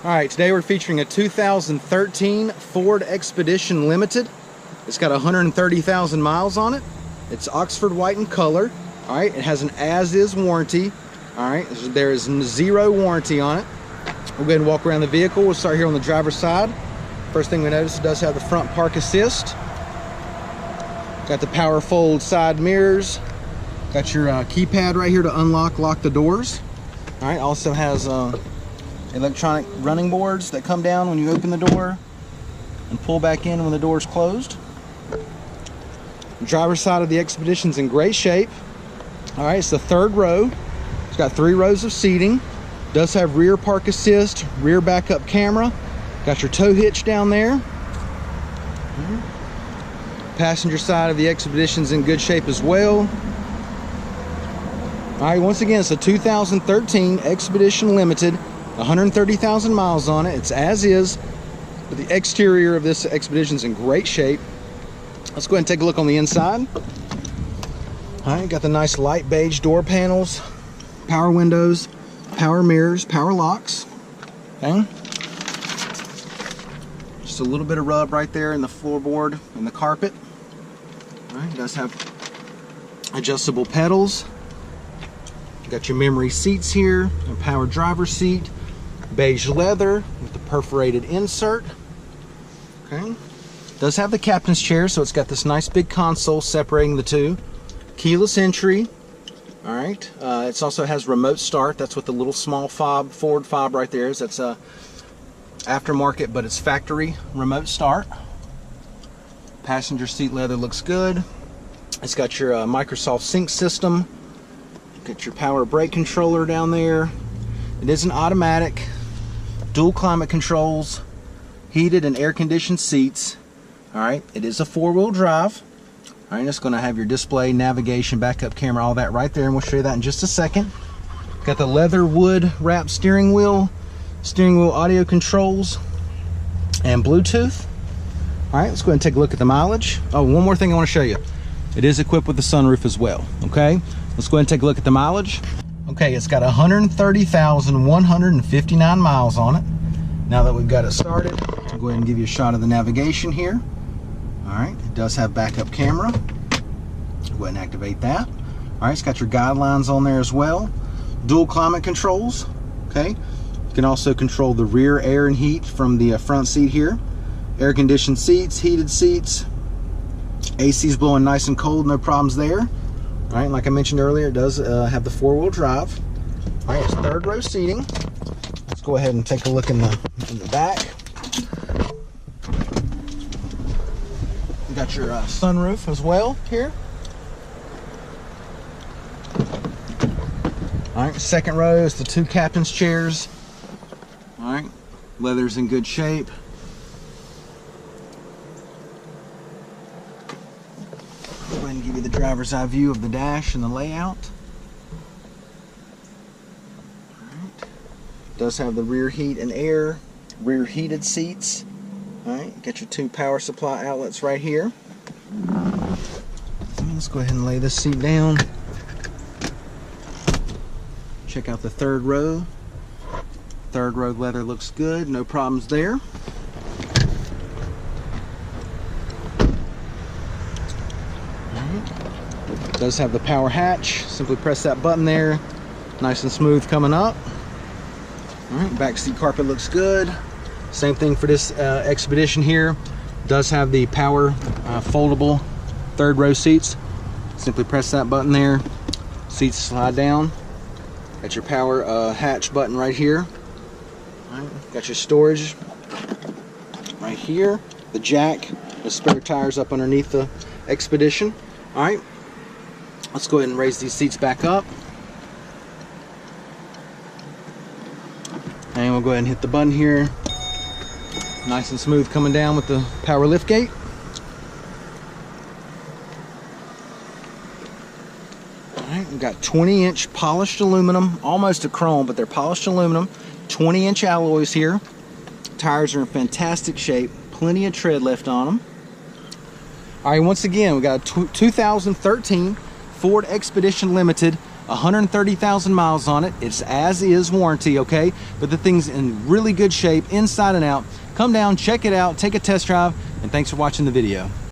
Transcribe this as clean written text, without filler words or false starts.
Alright, today we're featuring a 2013 Ford Expedition Limited. It's got 130,000 miles on it. It's Oxford white in color. Alright, it has an as-is warranty. Alright, there is zero warranty on it. We'll go ahead and walk around the vehicle. We'll start here on the driver's side. First thing we notice, it does have the front park assist. Got the power fold side mirrors. Got your keypad right here to lock the doors. Alright, also has electronic running boards that come down when you open the door and pull back in when the door is closed. The driver's side of the Expedition's in great shape. Alright, it's the third row. It's got 3 rows of seating. Does have rear park assist, rear backup camera. Got your tow hitch down there. Passenger side of the Expedition's in good shape as well. Alright, once again, it's a 2013 Expedition Limited, 130,000 miles on it. It's as is, but the exterior of this Expedition's in great shape. Let's go ahead and take a look on the inside. Alright, got the nice light beige door panels, power windows, power mirrors, power locks. Okay. Just a little bit of rub right there in the floorboard and the carpet. Alright, it does have adjustable pedals. You got your memory seats here, a power driver's seat, beige leather with the perforated insert. Okay. Does have the captain's chair, so it's got this nice big console separating the two. Keyless entry. All right. It also has remote start. That's what the little small fob, forward fob right there is. That's a aftermarket, but it's factory remote start. Passenger seat leather looks good. It's got your Microsoft Sync system. Got your power brake controller down there. It is an automatic, dual climate controls, heated and air conditioned seats. Alright, it is a 4-wheel drive. Alright, it's going to have your display, navigation, backup camera, all that right there, and we'll show you that in just a second. Got the leather wood wrapped steering wheel audio controls, and Bluetooth. Alright, let's go ahead and take a look at the mileage. Oh, one more thing I want to show you. It is equipped with a sunroof as well. Okay, let's go ahead and take a look at the mileage. Okay, it's got 130,159 miles on it. Now that we've got it started, I'll go ahead and give you a shot of the navigation here. Alright, it does have backup camera. Go ahead and activate that. Alright, it's got your guidelines on there as well. Dual climate controls. Okay, you can also control the rear air and heat from the front seat here. Air conditioned seats, heated seats. AC's blowing nice and cold, no problems there. Alright, like I mentioned earlier, it does have the 4-wheel drive. Alright, it's third row seating. Let's go ahead and take a look in the back. You got your sunroof as well here. Alright, second row is the 2 captain's chairs. Alright, leather's in good shape. Go ahead and give you the driver's eye view of the dash and the layout. Alright. Does have the rear heat and air, rear heated seats. Alright, got your 2 power supply outlets right here. Let's go ahead and lay this seat down. Check out the third row. Third row leather looks good, no problems there. Does have the power hatch. Simply press that button there. Nice and smooth coming up. Alright, back seat carpet looks good. Same thing for this Expedition here. Does have the power foldable third row seats. Simply press that button there. Seats slide down. Got your power hatch button right here. Alright, got your storage right here. The jack, the spare tires up underneath the Expedition. Alright. Let's go ahead and raise these seats back up. And we'll go ahead and hit the button here. Nice and smooth coming down with the power lift gate. Alright, we've got 20-inch polished aluminum, almost a chrome, but they're polished aluminum. 20-inch alloys here. Tires are in fantastic shape. Plenty of tread left on them. Alright, once again, we got a 2013 Ford Expedition Limited, 130,000 miles on it. It's as is warranty, okay? But the thing's in really good shape inside and out. Come down, check it out, take a test drive, and thanks for watching the video.